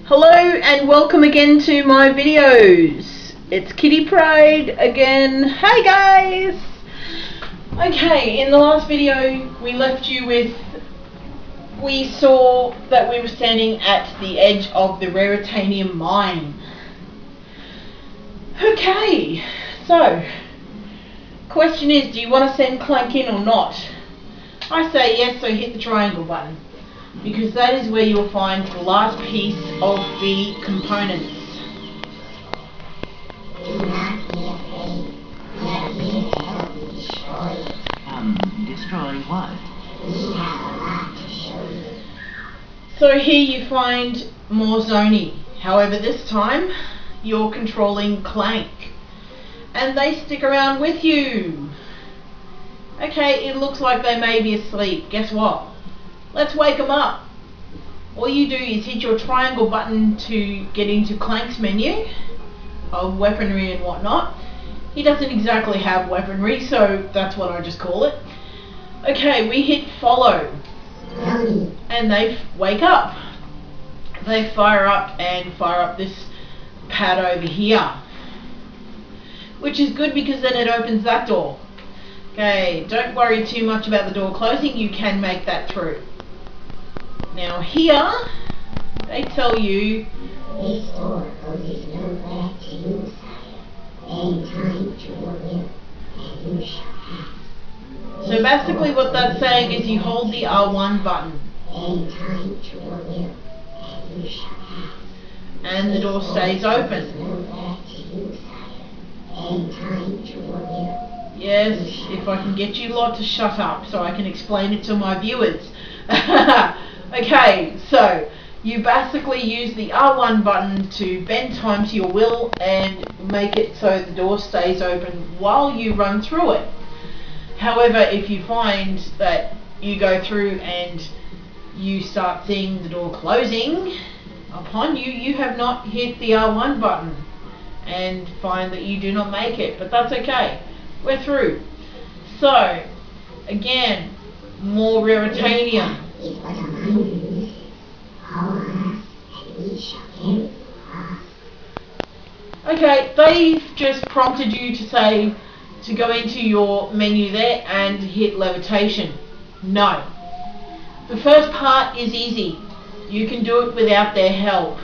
Hello and welcome again to my videos. It's Kitty Pride again. Hey guys! Okay, in the last video we left you with, we saw that we were standing at the edge of the Raritanium mine. Okay, so question is, do you want to send Clank in or not? I say yes, so hit the triangle button, because that is where you'll find the last piece of the components. Destroy what? So here you find more Zoni. However, this time you're controlling Clank, and they stick around with you. Okay, it looks like they may be asleep. Guess what? Let's wake them up. All you do is hit your triangle button to get into Clank's menu of weaponry and whatnot. He doesn't exactly have weaponry, so that's what I just call it. Okay, we hit follow, and they wake up. They fire up this pad over here, which is good because then it opens that door. Okay, don't worry too much about the door closing, you can make that through. Now here, they tell you this door closes nowhere to you, sire. Any time to your will, and you shall have. So basically what that's saying is you hold the R1 button. Any time to your will, and you shall have. And the door stays open. Nowhere to you, sire. Any time to your will. Yes, if I can get you lot to shut up so I can explain it to my viewers. Okay, so you basically use the R1 button to bend time to your will and make it so the door stays open while you run through it. However, if you find that you go through and you start seeing the door closing upon you, you have not hit the R1 button and find that you do not make it, but that's okay. We're through. So, again, more Raritanium. Is what among you all us, and we shall carry us. Okay, they've just prompted you to say to go into your menu there and hit levitation. No. The first part is easy. You can do it without their help.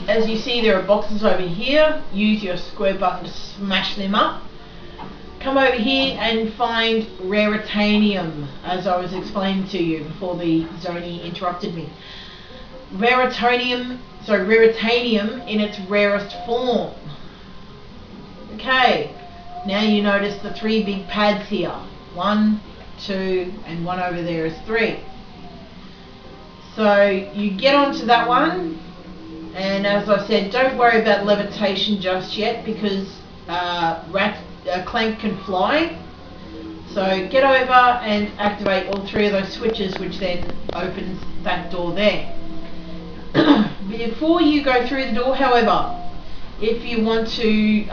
As you see, there are boxes over here. Use your square button to smash them up. Come over here and find Raritanium, as I was explaining to you before the Zoni interrupted me. Raritanium in its rarest form. Okay, now you notice the three big pads here. 1, 2, and one over there is 3. So you get onto that one, and as I said, don't worry about levitation just yet, because Clank can fly. So get over and activate all 3 of those switches, which then opens that door there. Before you go through the door, however, if you want to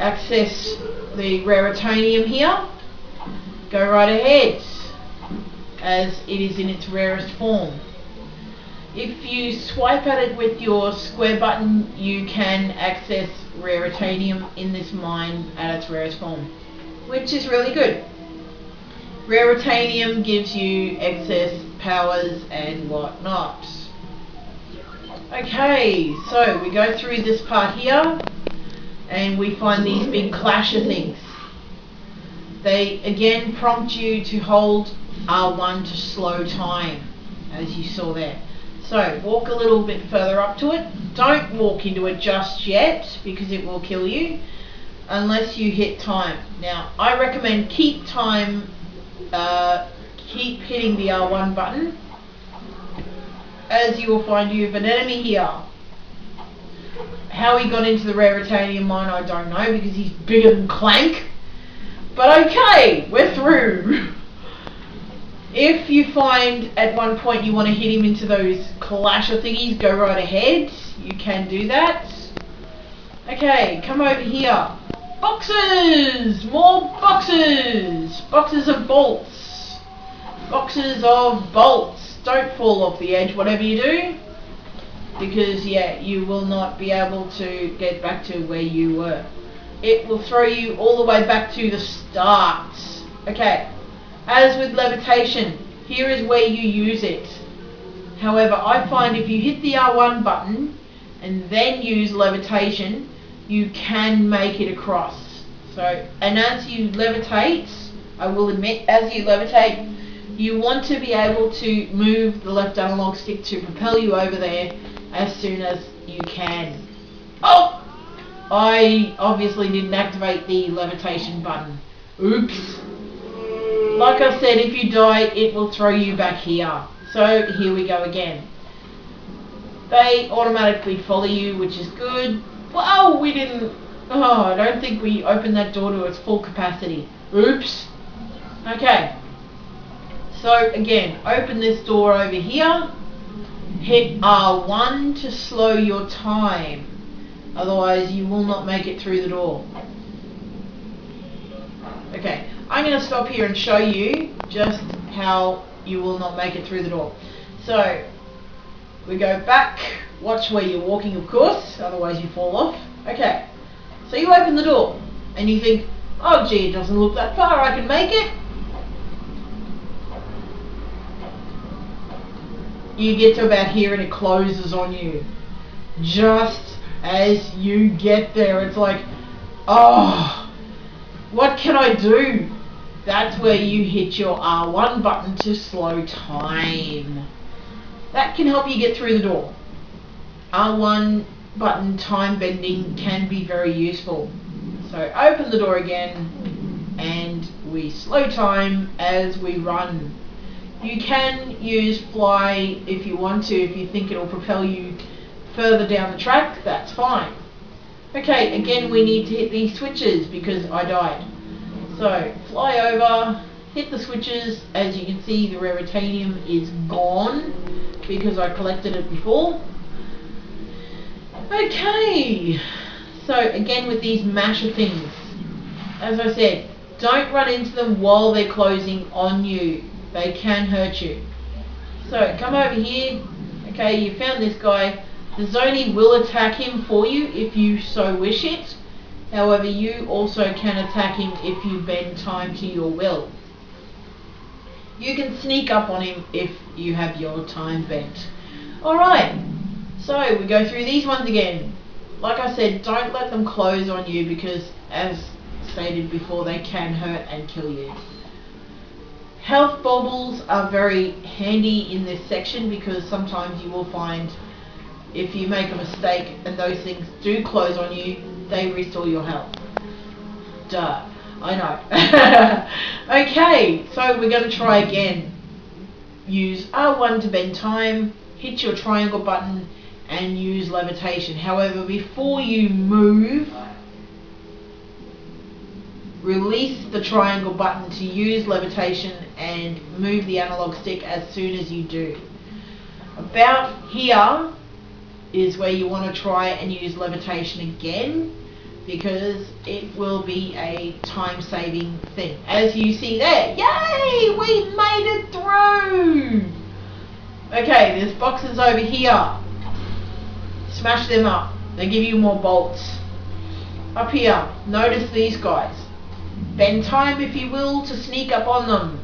access the Raritanium here, go right ahead, as it is in its rarest form. If you swipe at it with your square button, you can access Raritanium in this mine at its rarest form, which is really good. Raritanium gives you excess powers and whatnot. Okay, so we go through this part here, and we find these big clasher things. They again prompt you to hold R1 to slow time, as you saw there. So walk a little bit further up to it. Don't walk into it just yet, because it will kill you unless you hit time. Now I recommend keep time, keep hitting the R1 button, as you will find you have an enemy here. How he got into the Raritanium mine I don't know, because he's bigger than Clank. But okay, we're through. If you find at one point you want to hit him into those clasher thingies, go right ahead. You can do that. Okay, come over here. Boxes! More boxes! Boxes of bolts. Boxes of bolts. Don't fall off the edge, whatever you do. because yeah, you will not be able to get back to where you were. It will throw you all the way back to the start. Okay, as with levitation, here is where you use it. However, I find if you hit the R1 button and then use levitation, you can make it across. So, and as you levitate, I will admit, as you levitate, you want to be able to move the left analog stick to propel you over there as soon as you can. Oh! I obviously didn't activate the levitation button. Oops. Like I said, if you die, it will throw you back here. So here we go again. They automatically follow you, which is good. Wow, we didn't... Oh, I don't think we opened that door to its full capacity. Oops. Okay. So again, open this door over here. Hit R1 to slow your time. Otherwise you will not make it through the door. Okay, I'm going to stop here and show you just how you will not make it through the door. So, we go back, watch where you're walking of course, otherwise you fall off. Okay, so you open the door and you think, oh gee, it doesn't look that far, I can make it. You get to about here and it closes on you. Just as you get there, it's like, oh, what can I do? That's where you hit your R1 button to slow time. That can help you get through the door. R1 button time bending can be very useful. So open the door again and we slow time as we run. You can use fly if you want to, if you think it'll propel you further down the track, that's fine. Okay, again we need to hit these switches because I died. So, fly over, hit the switches. As you can see, the raritanium is gone because I collected it before. Okay, so again with these masher things, as I said, don't run into them while they're closing on you. They can hurt you. So, come over here. Okay, you found this guy. The Zoni will attack him for you if you so wish it. However, you also can attack him if you bend time to your will. You can sneak up on him if you have your time bent. Alright, so we go through these ones again. Like I said, don't let them close on you because, as stated before, they can hurt and kill you. Health baubles are very handy in this section because sometimes you will find if you make a mistake and those things do close on you, they restore your health. Duh, I know. Okay, so we're going to try again. Use R1 to bend time, hit your triangle button and use levitation. However, before you move, release the triangle button to use levitation and move the analog stick as soon as you do. About here is where you want to try and use levitation again because it will be a time-saving thing. As you see there, yay! We made it through! Okay, there's boxes over here. Smash them up. They give you more bolts. Up here, notice these guys. Bend time, if you will, to sneak up on them.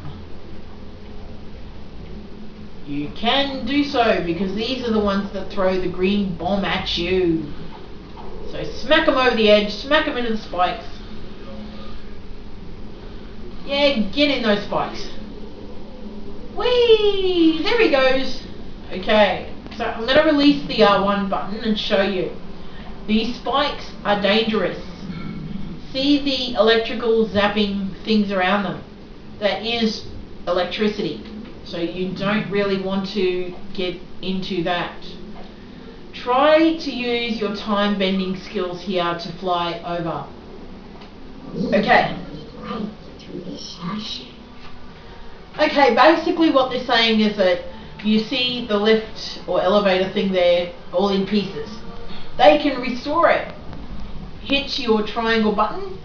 You can do so because these are the ones that throw the green bomb at you. So smack them over the edge, smack them into the spikes. Yeah, get in those spikes. Whee! There he goes. Okay, so I'm going to release the R1 button and show you. These spikes are dangerous. See the electrical zapping things around them? That is electricity. So you don't really want to get into that. Try to use your time bending skills here to fly over. Okay. Okay, basically what they're saying is that you see the lift or elevator thing there all in pieces. They can restore it. Hit your triangle button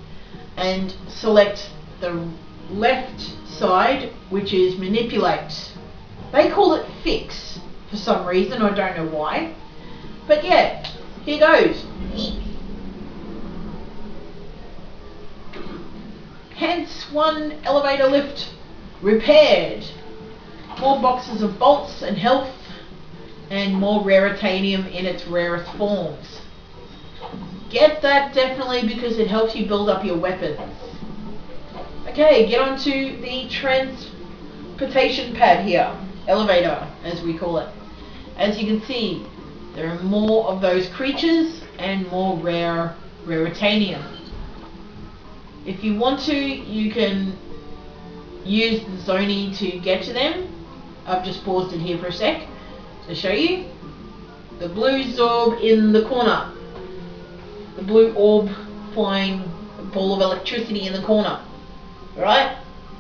and select the left side, which is manipulate. They call it fix for some reason, I don't know why. But yeah, here goes. Hence one elevator lift repaired. More boxes of bolts and health, and more raritanium in its rarest forms. Get that definitely because it helps you build up your weapons. Okay, get onto the transportation pad here. Elevator, as we call it. As you can see, there are more of those creatures and more raritanium. If you want to, you can use the Zoni to get to them. I've just paused it here for a sec to show you. The blue orb in the corner. The blue orb flying ball of electricity in the corner. Right?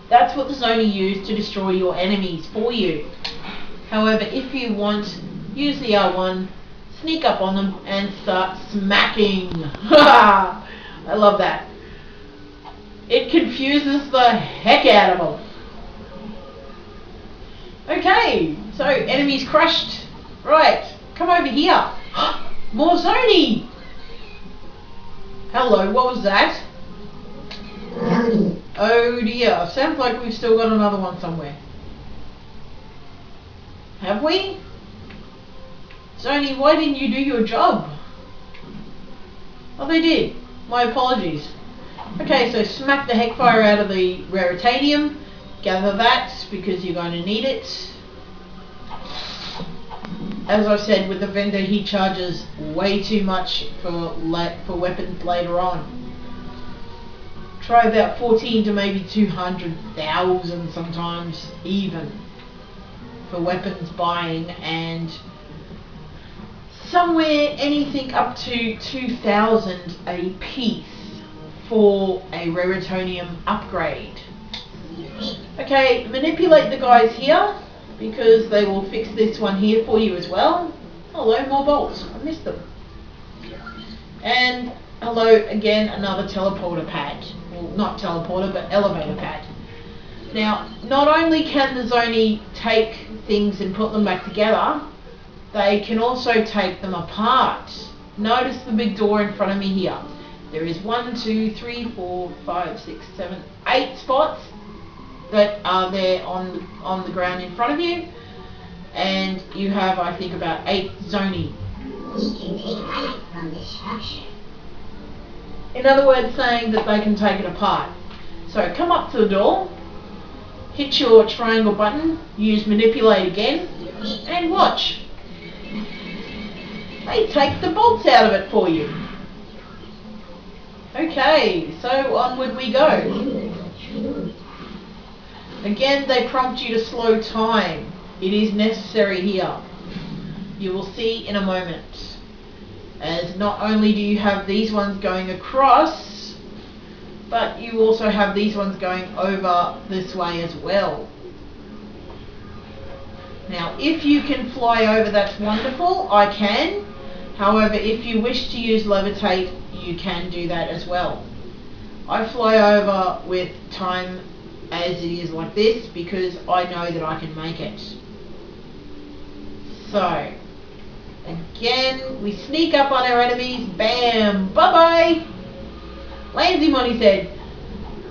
That's what the Zoni use to destroy your enemies for you. However, if you want, use the R1, sneak up on them and start smacking. I love that. It confuses the heck out of them. Okay, so enemies crushed. Right, come over here. More Zoni. Hello, what was that? Oh dear, sounds like we've still got another one somewhere. Have we? Zoni, why didn't you do your job? Oh, they did. My apologies. Okay, so smack the heckfire out of the raritanium. Gather that because you're going to need it. As I said with the vendor, he charges way too much for weapons later on. Try about 14 to maybe 200,000 sometimes even for weapons buying, and somewhere anything up to 2,000 a piece for a raritanium upgrade. Okay, manipulate the guys here because they will fix this one here for you as well. Hello, more bolts. I missed them. And hello again, another teleporter pad. Well, not teleporter, but elevator pad. Now, not only can the Zoni take things and put them back together, they can also take them apart. Notice the big door in front of me here. There is 1, 2, 3, 4, 5, 6, 7, 8 spots that are there on the ground in front of you, and you have, I think, about 8 Zoni. We can take light from the structure. In other words, saying that they can take it apart. So come up to the door, hit your triangle button, use manipulate again, and watch. They take the bolts out of it for you. Okay, so onward we go. Again, they prompt you to slow time. It is necessary here. You will see in a moment. As not only do you have these ones going across, but you also have these ones going over this way as well. Now, if you can fly over, that's wonderful. I can. However, if you wish to use levitate, you can do that as well. I fly over with time as it is like this because I know that I can make it. So, again, we sneak up on our enemies. Bam! Bye-bye! Lands him on his head.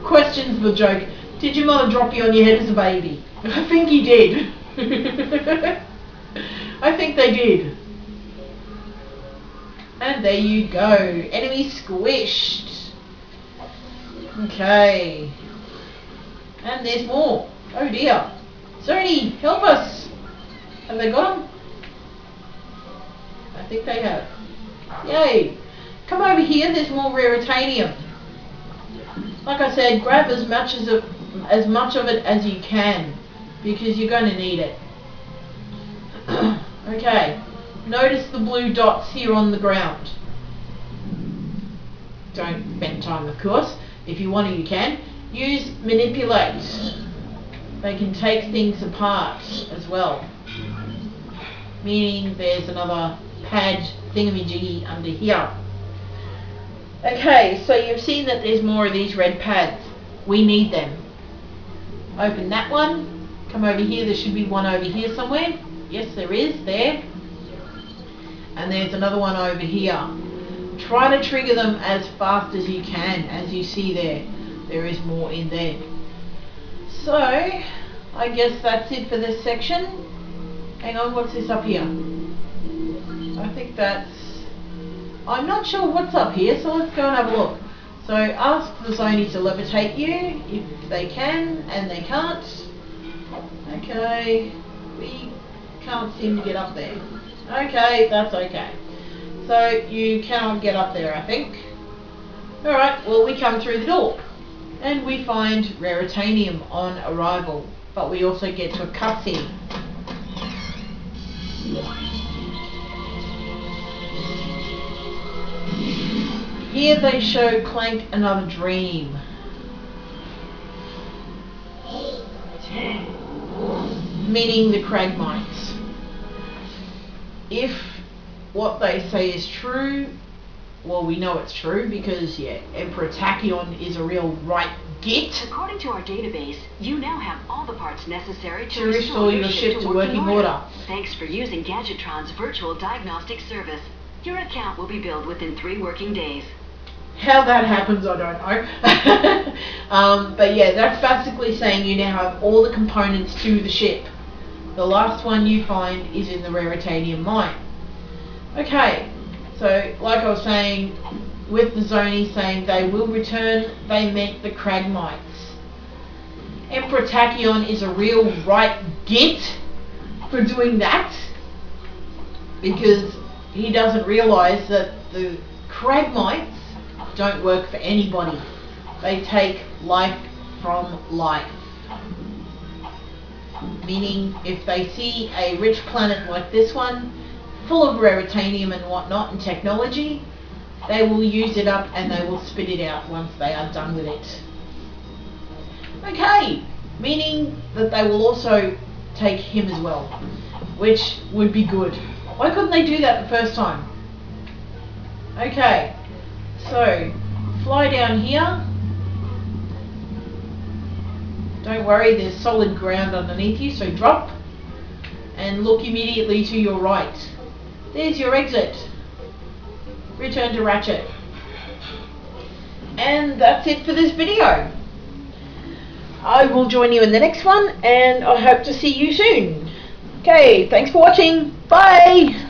Questions the joke. Did your mother drop you on your head as a baby? I think he did. I think they did. And there you go. Enemy squished. Okay. And there's more. Oh dear. Zoni, help us. Have they got them? I think they have. Yay. Come over here. There's more raritanium. Like I said, grab as much of it as you can because you're going to need it. Okay. Notice the blue dots here on the ground. Don't spend time, of course. If you want to, you can. Use manipulate. They can take things apart as well. Meaning there's another pad thingamajiggy under here. Okay, so you've seen that there's more of these red pads. We need them. Open that one. Come over here. There should be one over here somewhere. Yes, there is. There. And and there's another one over here. Try to trigger them as fast as you can. As you see there is more in there. So I guess that's it for this section. Hang on, what's this up here? I think I'm not sure what's up here, so let's go and have a look. So ask the zonies to levitate you if they can, and they can't. Okay, we can't seem to get up there. Okay, that's okay. So you cannot get up there, I think. Alright, well we come through the door and we find Raritanium on arrival, but we also get to a cutscene. Here they show Clank another dream. Meaning the Cragmites. If what they say is true, well, we know it's true because, yeah, Emperor Tachyon is a real right git. According to our database, you now have all the parts necessary to restore your ship to working order. Thanks for using Gadgetron's virtual diagnostic service. Your account will be billed within 3 working days. How that happens, I don't know. But yeah, that's basically saying you now have all the components to the ship. The last one you find is in the Raritanium mine. Okay, so like I was saying, with the Zoni saying they will return, they meant the Cragmites. Emperor Tachyon is a real right git for doing that, because he doesn't realise that the Cragmites don't work for anybody. They take life from life. Meaning, if they see a rich planet like this one, full of Raritanium and whatnot and technology, they will use it up and they will spit it out once they are done with it. Okay, meaning that they will also take him as well, which would be good. Why couldn't they do that the first time? Okay, so fly down here. Don't worry, there's solid ground underneath you, so drop and look immediately to your right. There's your exit. Return to Ratchet. And that's it for this video. I will join you in the next one, and I hope to see you soon. Okay, thanks for watching. Bye!